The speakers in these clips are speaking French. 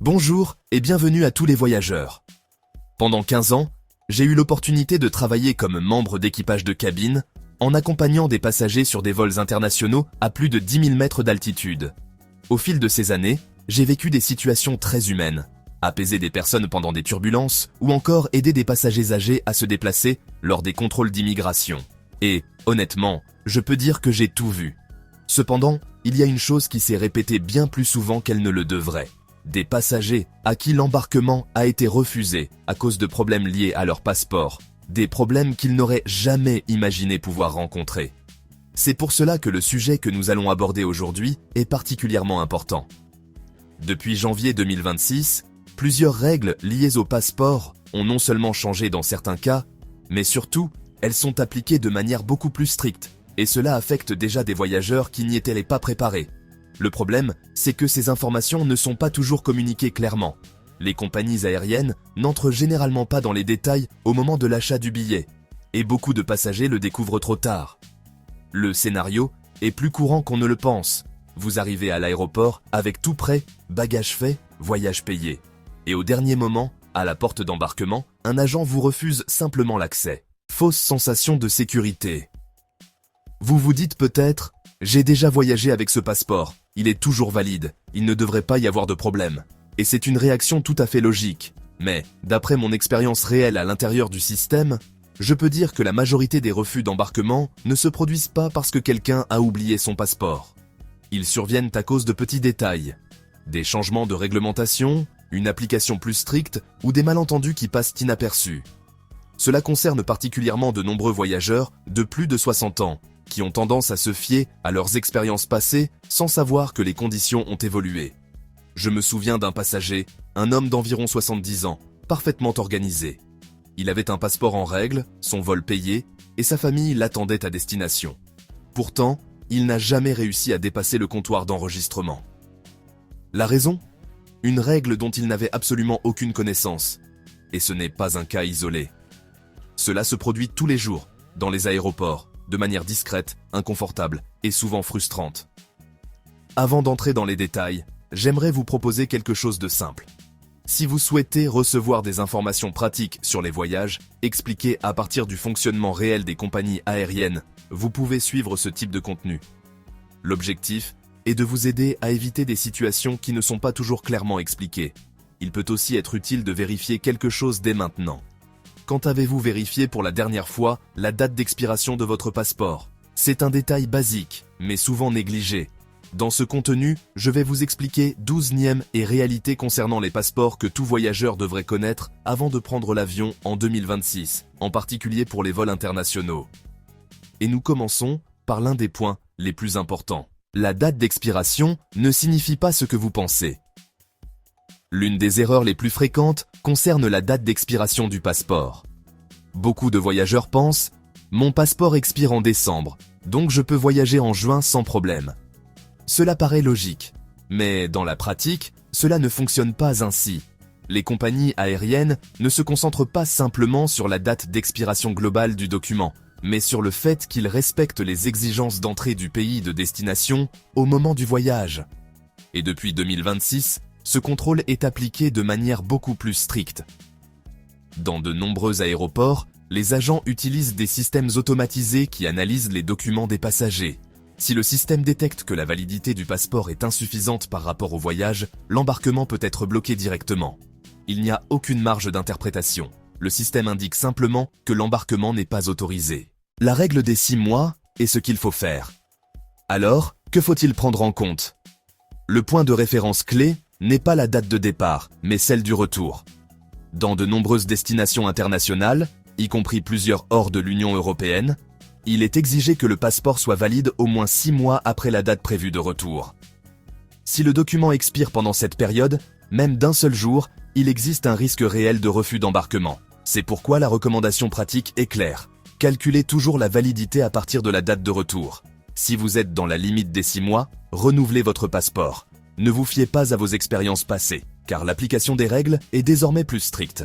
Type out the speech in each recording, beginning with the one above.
Bonjour et bienvenue à tous les voyageurs. Pendant 15 ans, j'ai eu l'opportunité de travailler comme membre d'équipage de cabine en accompagnant des passagers sur des vols internationaux à plus de 10 000 mètres d'altitude. Au fil de ces années, j'ai vécu des situations très humaines, apaiser des personnes pendant des turbulences ou encore aider des passagers âgés à se déplacer lors des contrôles d'immigration. Et, honnêtement, je peux dire que j'ai tout vu. Cependant, il y a une chose qui s'est répétée bien plus souvent qu'elle ne le devrait. Des passagers à qui l'embarquement a été refusé à cause de problèmes liés à leur passeport, des problèmes qu'ils n'auraient jamais imaginé pouvoir rencontrer. C'est pour cela que le sujet que nous allons aborder aujourd'hui est particulièrement important. Depuis janvier 2026, plusieurs règles liées au passeport ont non seulement changé dans certains cas, mais surtout, elles sont appliquées de manière beaucoup plus stricte, et cela affecte déjà des voyageurs qui n'y étaient pas préparés. Le problème, c'est que ces informations ne sont pas toujours communiquées clairement. Les compagnies aériennes n'entrent généralement pas dans les détails au moment de l'achat du billet, et beaucoup de passagers le découvrent trop tard. Le scénario est plus courant qu'on ne le pense. Vous arrivez à l'aéroport avec tout prêt, bagages faits, voyage payé. Et au dernier moment, à la porte d'embarquement, un agent vous refuse simplement l'accès. Fausse sensation de sécurité. Vous vous dites peut-être « J'ai déjà voyagé avec ce passeport, il est toujours valide, il ne devrait pas y avoir de problème ». Et c'est une réaction tout à fait logique. Mais, d'après mon expérience réelle à l'intérieur du système, je peux dire que la majorité des refus d'embarquement ne se produisent pas parce que quelqu'un a oublié son passeport. Ils surviennent à cause de petits détails. Des changements de réglementation, une application plus stricte ou des malentendus qui passent inaperçus. Cela concerne particulièrement de nombreux voyageurs de plus de 60 ans, qui ont tendance à se fier à leurs expériences passées sans savoir que les conditions ont évolué. Je me souviens d'un passager, un homme d'environ 70 ans, parfaitement organisé. Il avait un passeport en règle, son vol payé, et sa famille l'attendait à destination. Pourtant, il n'a jamais réussi à dépasser le comptoir d'enregistrement. La raison ? Une règle dont il n'avait absolument aucune connaissance. Et ce n'est pas un cas isolé. Cela se produit tous les jours, dans les aéroports, de manière discrète, inconfortable et souvent frustrante. Avant d'entrer dans les détails, j'aimerais vous proposer quelque chose de simple. Si vous souhaitez recevoir des informations pratiques sur les voyages, expliquées à partir du fonctionnement réel des compagnies aériennes, vous pouvez suivre ce type de contenu. L'objectif est de vous aider à éviter des situations qui ne sont pas toujours clairement expliquées. Il peut aussi être utile de vérifier quelque chose dès maintenant. Quand avez-vous vérifié pour la dernière fois la date d'expiration de votre passeport ? C'est un détail basique, mais souvent négligé. Dans ce contenu, je vais vous expliquer 12 nièmes et réalités concernant les passeports que tout voyageur devrait connaître avant de prendre l'avion en 2026, en particulier pour les vols internationaux. Et nous commençons par l'un des points les plus importants. La date d'expiration ne signifie pas ce que vous pensez. L'une des erreurs les plus fréquentes concerne la date d'expiration du passeport. Beaucoup de voyageurs pensent « Mon passeport expire en décembre, donc je peux voyager en juin sans problème ». Cela paraît logique, mais dans la pratique, cela ne fonctionne pas ainsi. Les compagnies aériennes ne se concentrent pas simplement sur la date d'expiration globale du document, mais sur le fait qu'ils respectent les exigences d'entrée du pays de destination au moment du voyage. Et depuis 2026, ce contrôle est appliqué de manière beaucoup plus stricte. Dans de nombreux aéroports, les agents utilisent des systèmes automatisés qui analysent les documents des passagers. Si le système détecte que la validité du passeport est insuffisante par rapport au voyage, l'embarquement peut être bloqué directement. Il n'y a aucune marge d'interprétation. Le système indique simplement que l'embarquement n'est pas autorisé. La règle des 6 mois est ce qu'il faut faire. Alors, que faut-il prendre en compte ? Le point de référence clé n'est pas la date de départ, mais celle du retour. Dans de nombreuses destinations internationales, y compris plusieurs hors de l'Union européenne, il est exigé que le passeport soit valide au moins 6 mois après la date prévue de retour. Si le document expire pendant cette période, même d'un seul jour, il existe un risque réel de refus d'embarquement. C'est pourquoi la recommandation pratique est claire. Calculez toujours la validité à partir de la date de retour. Si vous êtes dans la limite des 6 mois, renouvelez votre passeport. Ne vous fiez pas à vos expériences passées, car l'application des règles est désormais plus stricte.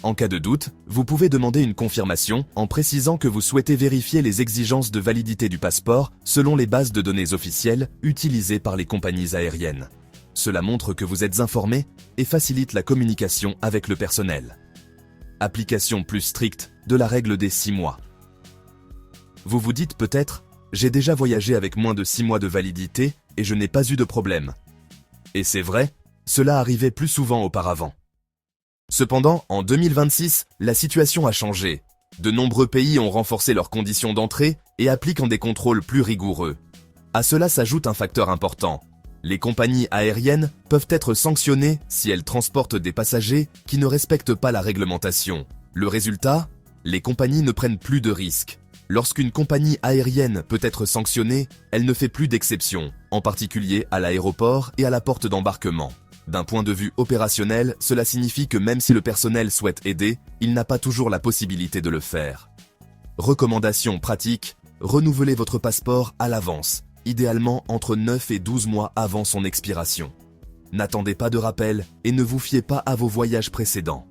En cas de doute, vous pouvez demander une confirmation en précisant que vous souhaitez vérifier les exigences de validité du passeport selon les bases de données officielles utilisées par les compagnies aériennes. Cela montre que vous êtes informé et facilite la communication avec le personnel. Application plus stricte de la règle des 6 mois. Vous vous dites peut-être, j'ai déjà voyagé avec moins de 6 mois de validité et je n'ai pas eu de problème. Et c'est vrai, cela arrivait plus souvent auparavant. Cependant, en 2026, la situation a changé. De nombreux pays ont renforcé leurs conditions d'entrée et appliquent des contrôles plus rigoureux. À cela s'ajoute un facteur important. Les compagnies aériennes peuvent être sanctionnées si elles transportent des passagers qui ne respectent pas la réglementation. Le résultat, les compagnies ne prennent plus de risques. Lorsqu'une compagnie aérienne peut être sanctionnée, elle ne fait plus d'exception, en particulier à l'aéroport et à la porte d'embarquement. D'un point de vue opérationnel, cela signifie que même si le personnel souhaite aider, il n'a pas toujours la possibilité de le faire. Recommandation pratique, renouvelez votre passeport à l'avance, idéalement entre 9 et 12 mois avant son expiration. N'attendez pas de rappel et ne vous fiez pas à vos voyages précédents.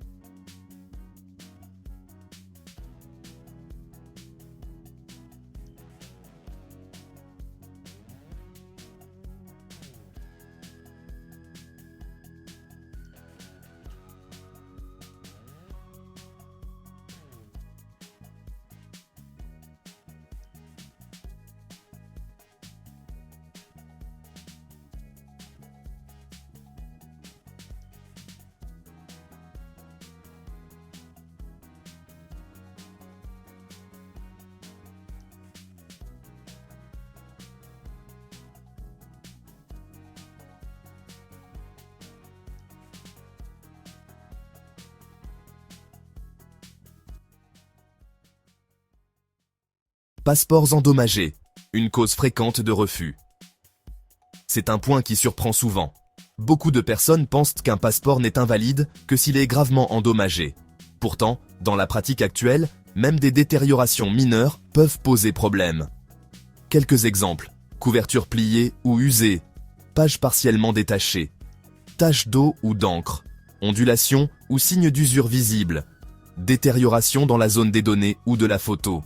Passeports endommagés, une cause fréquente de refus. C'est un point qui surprend souvent. Beaucoup de personnes pensent qu'un passeport n'est invalide que s'il est gravement endommagé. Pourtant, dans la pratique actuelle, même des détériorations mineures peuvent poser problème. Quelques exemples. Couverture pliée ou usée, page partiellement détachée, taches d'eau ou d'encre, ondulation ou signes d'usure visibles, détérioration dans la zone des données ou de la photo.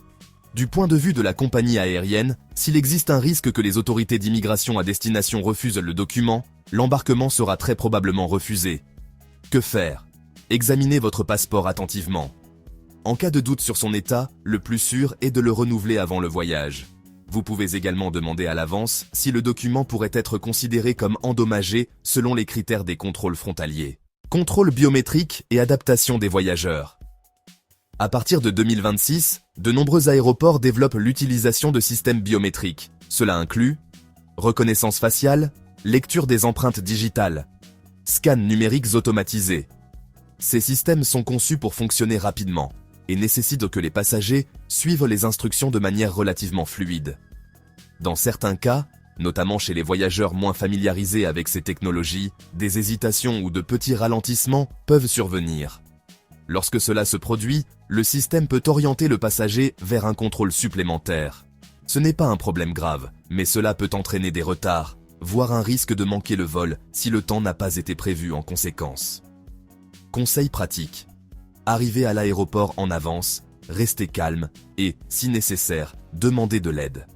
Du point de vue de la compagnie aérienne, s'il existe un risque que les autorités d'immigration à destination refusent le document, l'embarquement sera très probablement refusé. Que faire? Examinez votre passeport attentivement. En cas de doute sur son état, le plus sûr est de le renouveler avant le voyage. Vous pouvez également demander à l'avance si le document pourrait être considéré comme endommagé selon les critères des contrôles frontaliers. Contrôle biométrique et adaptation des voyageurs. À partir de 2026, de nombreux aéroports développent l'utilisation de systèmes biométriques. Cela inclut reconnaissance faciale, lecture des empreintes digitales, scans numériques automatisés. Ces systèmes sont conçus pour fonctionner rapidement et nécessitent que les passagers suivent les instructions de manière relativement fluide. Dans certains cas, notamment chez les voyageurs moins familiarisés avec ces technologies, des hésitations ou de petits ralentissements peuvent survenir. Lorsque cela se produit, le système peut orienter le passager vers un contrôle supplémentaire. Ce n'est pas un problème grave, mais cela peut entraîner des retards, voire un risque de manquer le vol si le temps n'a pas été prévu en conséquence. Conseil pratique. Arrivez à l'aéroport en avance, restez calme et, si nécessaire, demandez de l'aide.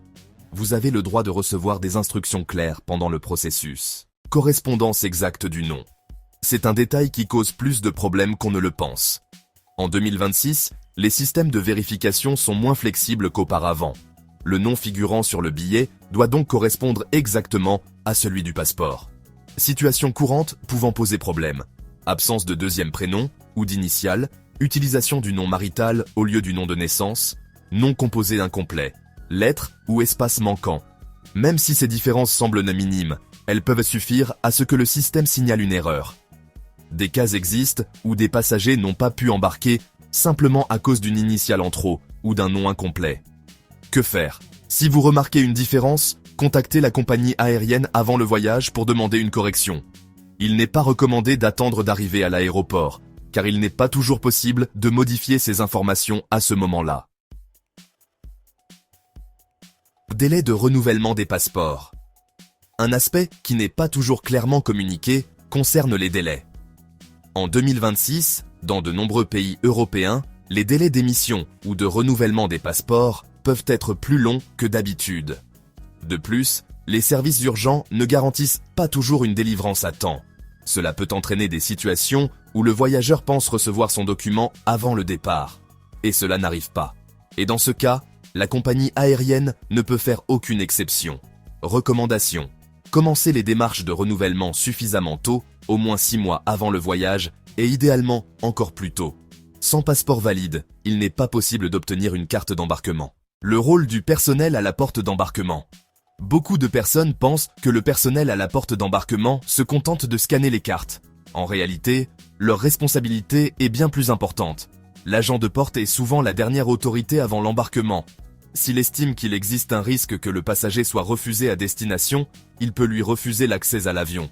Vous avez le droit de recevoir des instructions claires pendant le processus. Correspondance exacte du nom. C'est un détail qui cause plus de problèmes qu'on ne le pense. En 2026, les systèmes de vérification sont moins flexibles qu'auparavant. Le nom figurant sur le billet doit donc correspondre exactement à celui du passeport. Situation courante pouvant poser problème. Absence de deuxième prénom ou d'initiale, utilisation du nom marital au lieu du nom de naissance, nom composé incomplet, lettres ou espace manquant. Même si ces différences semblent minimes, elles peuvent suffire à ce que le système signale une erreur. Des cas existent où des passagers n'ont pas pu embarquer simplement à cause d'une initiale en trop ou d'un nom incomplet. Que faire? Si vous remarquez une différence, contactez la compagnie aérienne avant le voyage pour demander une correction. Il n'est pas recommandé d'attendre d'arriver à l'aéroport, car il n'est pas toujours possible de modifier ces informations à ce moment-là. Délai de renouvellement des passeports. Un aspect qui n'est pas toujours clairement communiqué concerne les délais. En 2026, dans de nombreux pays européens, les délais d'émission ou de renouvellement des passeports peuvent être plus longs que d'habitude. De plus, Les services urgents ne garantissent pas toujours une délivrance à temps. Cela peut entraîner des situations où le voyageur pense recevoir son document avant le départ. Et cela n'arrive pas. Et dans ce cas, la compagnie aérienne ne peut faire aucune exception. Recommandation. Commencez les démarches de renouvellement suffisamment tôt, au moins 6 mois avant le voyage, et idéalement encore plus tôt. Sans passeport valide, il n'est pas possible d'obtenir une carte d'embarquement. Le rôle du personnel à la porte d'embarquement. Beaucoup de personnes pensent que le personnel à la porte d'embarquement se contente de scanner les cartes. En réalité, leur responsabilité est bien plus importante. L'agent de porte est souvent la dernière autorité avant l'embarquement. S'il estime qu'il existe un risque que le passager soit refusé à destination, il peut lui refuser l'accès à l'avion.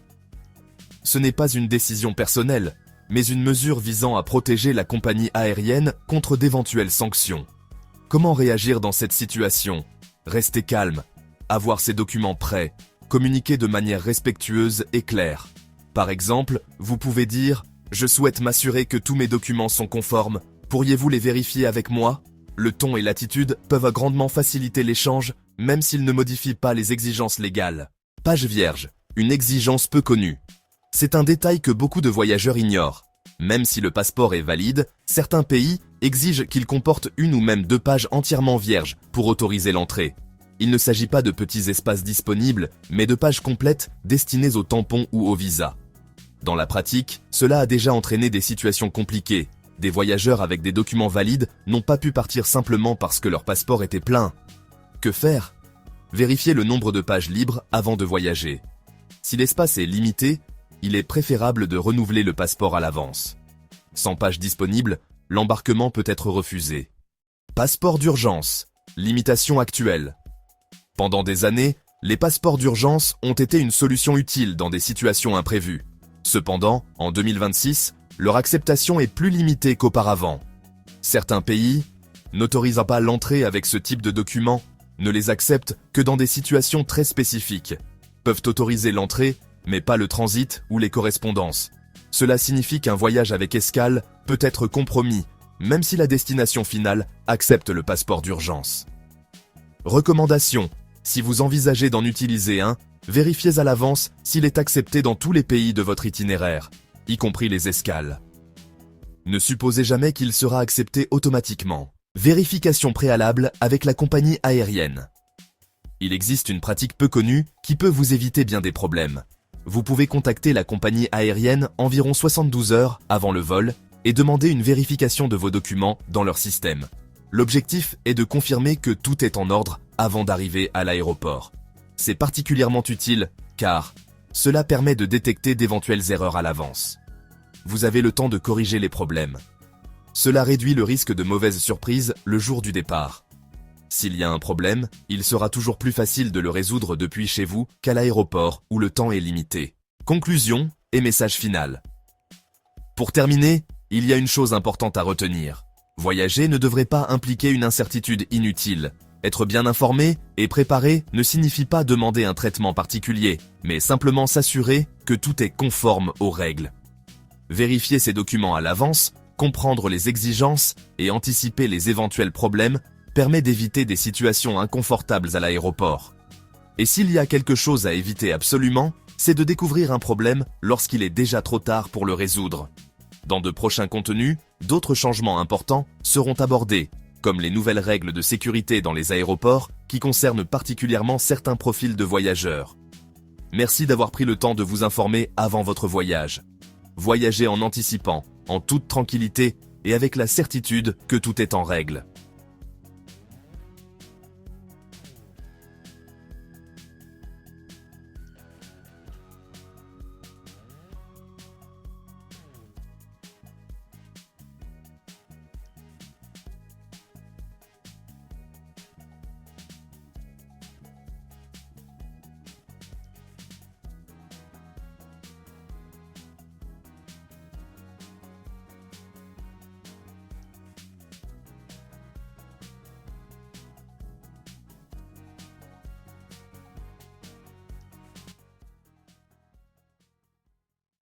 Ce n'est pas une décision personnelle, mais une mesure visant à protéger la compagnie aérienne contre d'éventuelles sanctions. Comment réagir dans cette situation? Rester calme, avoir ses documents prêts, communiquer de manière respectueuse et claire. Par exemple, vous pouvez dire « Je souhaite m'assurer que tous mes documents sont conformes, pourriez-vous les vérifier avec moi ?» Le ton et l'attitude peuvent grandement faciliter l'échange, même s'ils ne modifient pas les exigences légales. Page vierge, une exigence peu connue. C'est un détail que beaucoup de voyageurs ignorent. Même si le passeport est valide, certains pays exigent qu'il comporte une ou même 2 pages entièrement vierges pour autoriser l'entrée. Il ne s'agit pas de petits espaces disponibles, mais de pages complètes destinées aux tampons ou au visa. Dans la pratique, cela a déjà entraîné des situations compliquées. Des voyageurs avec des documents valides n'ont pas pu partir simplement parce que leur passeport était plein. Que faire? Vérifiez le nombre de pages libres avant de voyager. Si l'espace est limité, il est préférable de renouveler le passeport à l'avance. Sans pages disponibles, l'embarquement peut être refusé. Passeport d'urgence. Limitation actuelle. Pendant des années, les passeports d'urgence ont été une solution utile dans des situations imprévues. Cependant, en 2026, leur acceptation est plus limitée qu'auparavant. Certains pays n'autorisant pas l'entrée avec ce type de documents ne les acceptent que dans des situations très spécifiques. Peuvent autoriser l'entrée, mais pas le transit ou les correspondances. Cela signifie qu'un voyage avec escale peut être compromis, même si la destination finale accepte le passeport d'urgence. Recommandation. Si vous envisagez d'en utiliser un, vérifiez à l'avance s'il est accepté dans tous les pays de votre itinéraire, y compris les escales. Ne supposez jamais qu'il sera accepté automatiquement. Vérification préalable avec la compagnie aérienne. Il existe une pratique peu connue qui peut vous éviter bien des problèmes. Vous pouvez contacter la compagnie aérienne environ 72 heures avant le vol et demander une vérification de vos documents dans leur système. L'objectif est de confirmer que tout est en ordre avant d'arriver à l'aéroport. C'est particulièrement utile car cela permet de détecter d'éventuelles erreurs à l'avance. Vous avez le temps de corriger les problèmes. Cela réduit le risque de mauvaises surprises le jour du départ. S'il y a un problème, il sera toujours plus facile de le résoudre depuis chez vous qu'à l'aéroport où le temps est limité. Conclusion et message final. Pour terminer, il y a une chose importante à retenir. Voyager ne devrait pas impliquer une incertitude inutile. Être bien informé et préparé ne signifie pas demander un traitement particulier, mais simplement s'assurer que tout est conforme aux règles. Vérifier ces documents à l'avance, comprendre les exigences et anticiper les éventuels problèmes permet d'éviter des situations inconfortables à l'aéroport. Et s'il y a quelque chose à éviter absolument, c'est de découvrir un problème lorsqu'il est déjà trop tard pour le résoudre. Dans de prochains contenus, d'autres changements importants seront abordés, comme les nouvelles règles de sécurité dans les aéroports qui concernent particulièrement certains profils de voyageurs. Merci d'avoir pris le temps de vous informer avant votre voyage. Voyagez en anticipant, en toute tranquillité et avec la certitude que tout est en règle.